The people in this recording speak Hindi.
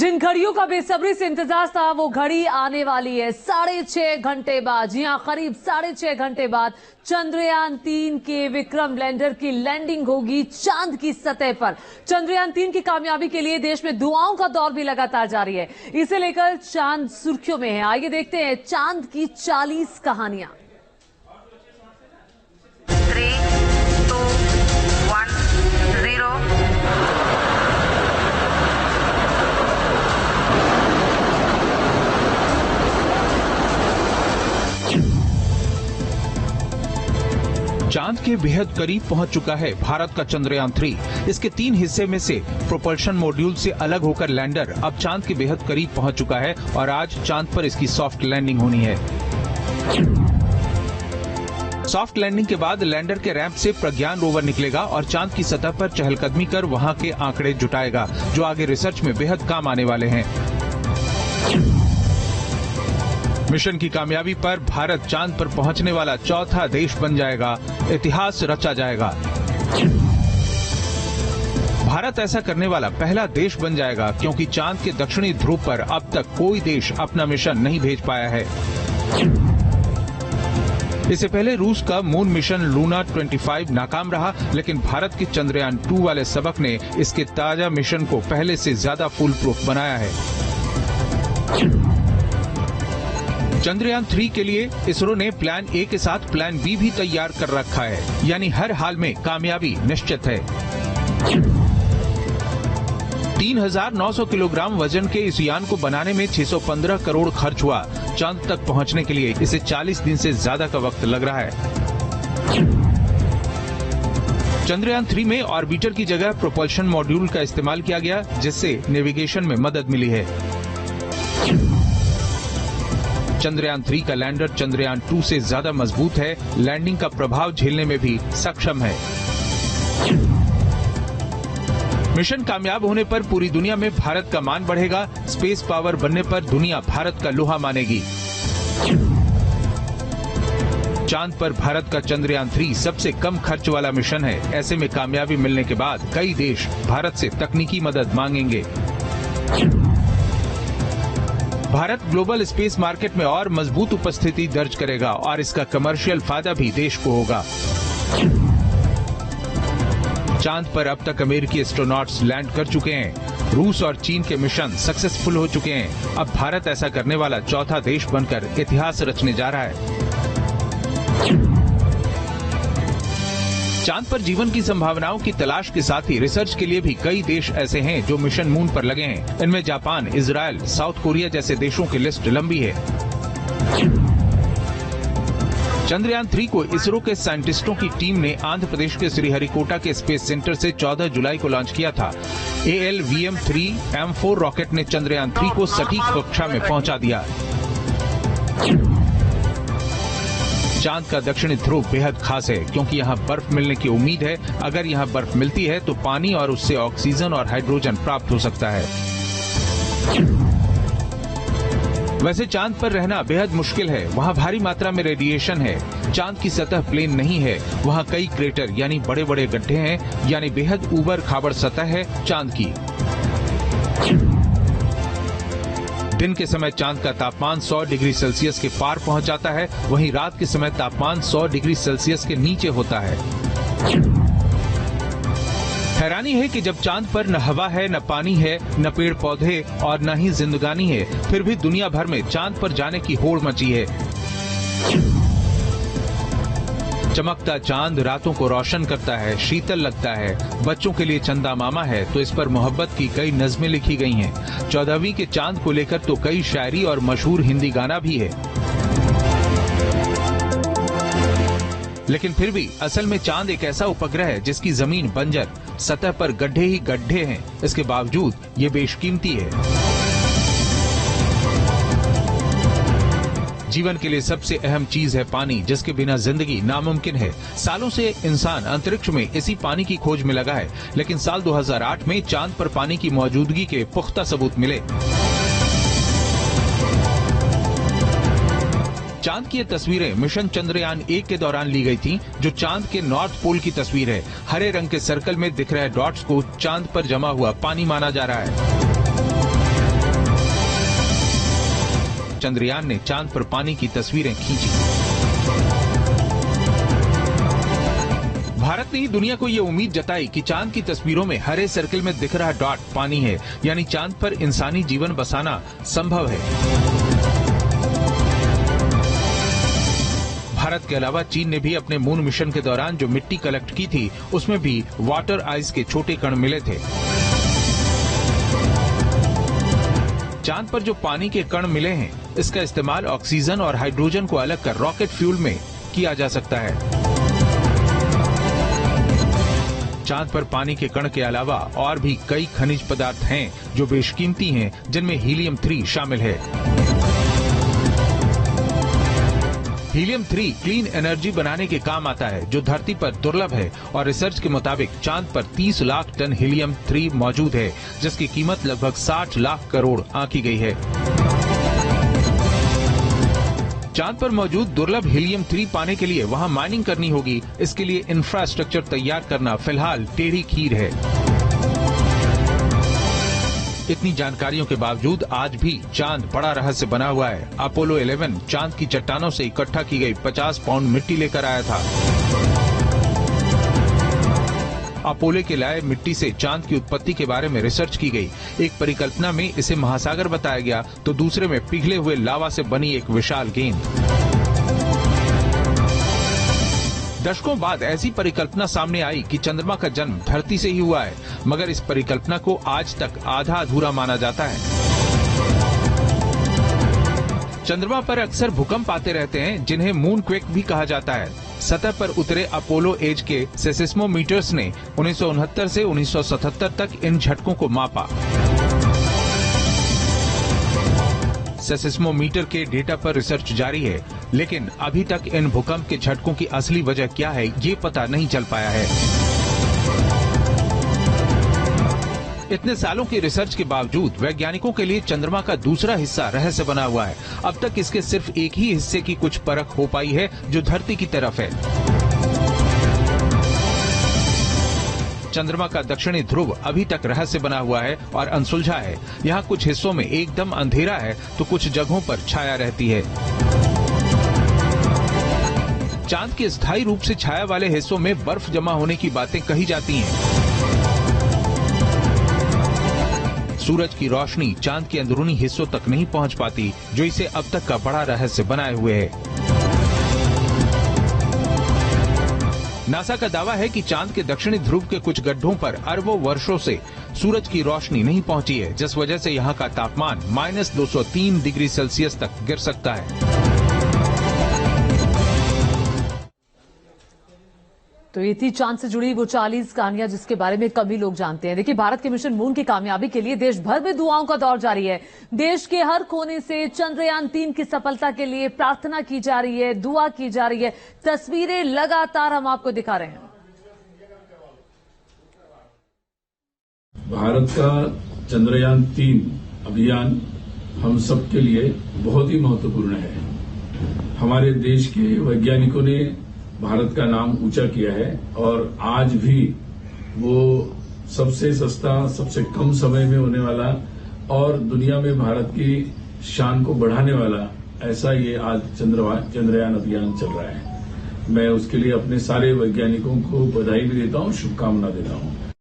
जिन घड़ियों का बेसब्री से इंतजार था वो घड़ी आने वाली है 6.5 घंटे बाद। जी हां, करीब 6.5 घंटे बाद चंद्रयान 3 के विक्रम लैंडर की लैंडिंग होगी चांद की सतह पर। चंद्रयान 3 की कामयाबी के लिए देश में दुआओं का दौर भी लगातार जारी है। इसे लेकर चांद सुर्खियों में है। आइए देखते हैं चांद की 40 कहानियां। 3, 2, 1, 0। चांद के बेहद करीब पहुंच चुका है भारत का चंद्रयान 3। इसके 3 हिस्से में से प्रोपल्शन मॉड्यूल से अलग होकर लैंडर अब चांद के बेहद करीब पहुंच चुका है और आज चांद पर इसकी सॉफ्ट लैंडिंग होनी है। सॉफ्ट लैंडिंग के बाद लैंडर के रैंप से प्रज्ञान रोवर निकलेगा और चांद की सतह पर चहलकदमी कर वहां के आंकड़े जुटाएगा, जो आगे रिसर्च में बेहद काम आने वाले हैं। मिशन की कामयाबी पर भारत चांद पर पहुंचने वाला चौथा देश बन जाएगा, इतिहास रचा जाएगा। भारत ऐसा करने वाला पहला देश बन जाएगा क्योंकि चांद के दक्षिणी ध्रुव पर अब तक कोई देश अपना मिशन नहीं भेज पाया है। इससे पहले रूस का मून मिशन लूना 25 नाकाम रहा, लेकिन भारत के चंद्रयान 2 वाले सबक ने इसके ताजा मिशन को पहले से ज्यादा फुल प्रूफ बनाया है। चंद्रयान 3 के लिए इसरो ने प्लान ए के साथ प्लान बी भी तैयार कर रखा है, यानी हर हाल में कामयाबी निश्चित है। 3,900 किलोग्राम वजन के इस यान को बनाने में 615 करोड़ खर्च हुआ। चांद तक पहुंचने के लिए इसे 40 दिन से ज्यादा का वक्त लग रहा है। चंद्रयान 3 में ऑर्बिटर की जगह प्रोपल्शन मॉड्यूल का इस्तेमाल किया गया, जिससे नेविगेशन में मदद मिली है। चंद्रयान 3 का लैंडर चंद्रयान 2 से ज्यादा मजबूत है, लैंडिंग का प्रभाव झेलने में भी सक्षम है। मिशन कामयाब होने पर पूरी दुनिया में भारत का मान बढ़ेगा। स्पेस पावर बनने पर दुनिया भारत का लोहा मानेगी। चांद पर भारत का चंद्रयान 3 सबसे कम खर्च वाला मिशन है। ऐसे में कामयाबी मिलने के बाद कई देश भारत से तकनीकी मदद मांगेंगे। भारत ग्लोबल स्पेस मार्केट में और मजबूत उपस्थिति दर्ज करेगा और इसका कमर्शियल फायदा भी देश को होगा। चांद पर अब तक अमेरिकी एस्ट्रोनॉट्स लैंड कर चुके हैं। रूस और चीन के मिशन सक्सेसफुल हो चुके हैं। अब भारत ऐसा करने वाला चौथा देश बनकर इतिहास रचने जा रहा है। चांद पर जीवन की संभावनाओं की तलाश के साथ ही रिसर्च के लिए भी कई देश ऐसे हैं जो मिशन मून पर लगे हैं। इनमें जापान, इजराइल, साउथ कोरिया जैसे देशों की लिस्ट लंबी है। चंद्रयान 3 को इसरो के साइंटिस्टों की टीम ने आंध्र प्रदेश के श्रीहरिकोटा के स्पेस सेंटर से 14 जुलाई को लॉन्च किया था। ALVM-3M4 रॉकेट ने चंद्रयान 3 को सटीक कक्षा में पहुंचा दिया। चांद का दक्षिणी ध्रुव बेहद खास है क्योंकि यहाँ बर्फ मिलने की उम्मीद है। अगर यहाँ बर्फ मिलती है तो पानी और उससे ऑक्सीजन और हाइड्रोजन प्राप्त हो सकता है। वैसे चांद पर रहना बेहद मुश्किल है। वहाँ भारी मात्रा में रेडिएशन है। चांद की सतह प्लेन नहीं है। वहाँ कई क्रेटर यानी बड़े बड़े गड्ढे हैं, यानी बेहद ऊबड़ खाबड़ सतह है चांद की। दिन के समय चांद का तापमान 100 डिग्री सेल्सियस के पार पहुंच जाता है, वहीं रात के समय तापमान 100 डिग्री सेल्सियस के नीचे होता है। हैरानी है कि जब चांद पर न हवा है, न पानी है, न पेड़ पौधे और न ही जिंदगानी है, फिर भी दुनिया भर में चांद पर जाने की होड़ मची है। चमकता चांद रातों को रोशन करता है, शीतल लगता है, बच्चों के लिए चंदा मामा है, तो इस पर मोहब्बत की कई नज़में लिखी गई हैं। 14वीं के चांद को लेकर तो कई शायरी और मशहूर हिंदी गाना भी है। लेकिन फिर भी असल में चांद एक ऐसा उपग्रह है जिसकी जमीन बंजर, सतह पर गड्ढे ही गड्ढे हैं। इसके बावजूद ये बेशकीमती है। जीवन के लिए सबसे अहम चीज है पानी, जिसके बिना जिंदगी नामुमकिन है। सालों से इंसान अंतरिक्ष में इसी पानी की खोज में लगा है, लेकिन साल 2008 में चांद पर पानी की मौजूदगी के पुख्ता सबूत मिले। चांद की ये तस्वीरें मिशन चंद्रयान 1 के दौरान ली गई थी, जो चांद के नॉर्थ पोल की तस्वीर है। हरे रंग के सर्कल में दिख रहे डॉट्स को चांद पर जमा हुआ पानी माना जा रहा है। चंद्रयान ने चांद पर पानी की तस्वीरें खींची। भारत ने ही दुनिया को ये उम्मीद जताई कि चांद की तस्वीरों में हरे सर्किल में दिख रहा डॉट पानी है, यानी चांद पर इंसानी जीवन बसाना संभव है। भारत के अलावा चीन ने भी अपने मून मिशन के दौरान जो मिट्टी कलेक्ट की थी, उसमें भी वाटर आइस के छोटे कण मिले थे। चांद पर जो पानी के कण मिले हैं, इसका इस्तेमाल ऑक्सीजन और हाइड्रोजन को अलग कर रॉकेट फ्यूल में किया जा सकता है। चांद पर पानी के कण के अलावा और भी कई खनिज पदार्थ हैं जो बेशकीमती हैं, जिनमें हीलियम 3 शामिल है। हीलियम 3 क्लीन एनर्जी बनाने के काम आता है, जो धरती पर दुर्लभ है, और रिसर्च के मुताबिक चांद पर 30 लाख टन हीलियम 3 मौजूद है, जिसकी कीमत लगभग 60 लाख करोड़ आंकी गई है। चांद पर मौजूद दुर्लभ हीलियम 3 पाने के लिए वहां माइनिंग करनी होगी। इसके लिए इंफ्रास्ट्रक्चर तैयार करना फिलहाल टेढ़ी खीर है। इतनी जानकारियों के बावजूद आज भी चांद बड़ा रहस्य बना हुआ है। अपोलो 11 चांद की चट्टानों से इकट्ठा की गई 50 पाउंड मिट्टी लेकर आया था। अपोलो के लाए मिट्टी से चांद की उत्पत्ति के बारे में रिसर्च की गई। एक परिकल्पना में इसे महासागर बताया गया, तो दूसरे में पिघले हुए लावा से बनी एक विशाल गेंद। दशकों बाद ऐसी परिकल्पना सामने आई कि चंद्रमा का जन्म धरती से ही हुआ है, मगर इस परिकल्पना को आज तक आधा अधूरा माना जाता है। चंद्रमा पर अक्सर भूकंप आते रहते हैं, जिन्हें मून क्वेक भी कहा जाता है। सतह पर उतरे अपोलो एज के सेसिस्मोमीटर्स ने 1969 से 1977 तक इन झटकों को मापा। सेसिस्मोमीटर के डेटा पर रिसर्च जारी है, लेकिन अभी तक इन भूकंप के झटकों की असली वजह क्या है, ये पता नहीं चल पाया है। इतने सालों की रिसर्च के बावजूद वैज्ञानिकों के लिए चंद्रमा का दूसरा हिस्सा रहस्य बना हुआ है। अब तक इसके सिर्फ एक ही हिस्से की कुछ परख हो पाई है, जो धरती की तरफ है। चंद्रमा का दक्षिणी ध्रुव अभी तक रहस्य बना हुआ है और अनसुलझा है। यहाँ कुछ हिस्सों में एकदम अंधेरा है, तो कुछ जगहों पर छाया रहती है। चांद के स्थायी रूप से छाया वाले हिस्सों में बर्फ जमा होने की बातें कही जाती हैं। सूरज की रोशनी चांद के अंदरूनी हिस्सों तक नहीं पहुंच पाती, जो इसे अब तक का बड़ा रहस्य बनाए हुए है। नासा का दावा है कि चांद के दक्षिणी ध्रुव के कुछ गड्ढों पर अरबों वर्षों से सूरज की रोशनी नहीं पहुंची है, जिस वजह से यहाँ का तापमान -203 डिग्री सेल्सियस तक गिर सकता है। तो ये थी चांद से जुड़ी वो 40 कहानियां जिसके बारे में कम ही लोग जानते हैं। देखिए, भारत के मिशन मून की कामयाबी के लिए देश भर में दुआओं का दौर जारी है। देश के हर कोने से चंद्रयान 3 की सफलता के लिए प्रार्थना की जा रही है, दुआ की जा रही है। तस्वीरें लगातार हम आपको दिखा रहे हैं। भारत का चंद्रयान 3 अभियान हम सबके लिए बहुत ही महत्वपूर्ण है। हमारे देश के वैज्ञानिकों ने भारत का नाम ऊंचा किया है और आज भी वो सबसे सस्ता, सबसे कम समय में होने वाला और दुनिया में भारत की शान को बढ़ाने वाला ऐसा ये आज चंद्रयान अभियान चल रहा है। मैं उसके लिए अपने सारे वैज्ञानिकों को बधाई भी देता हूं, शुभकामना देता हूं।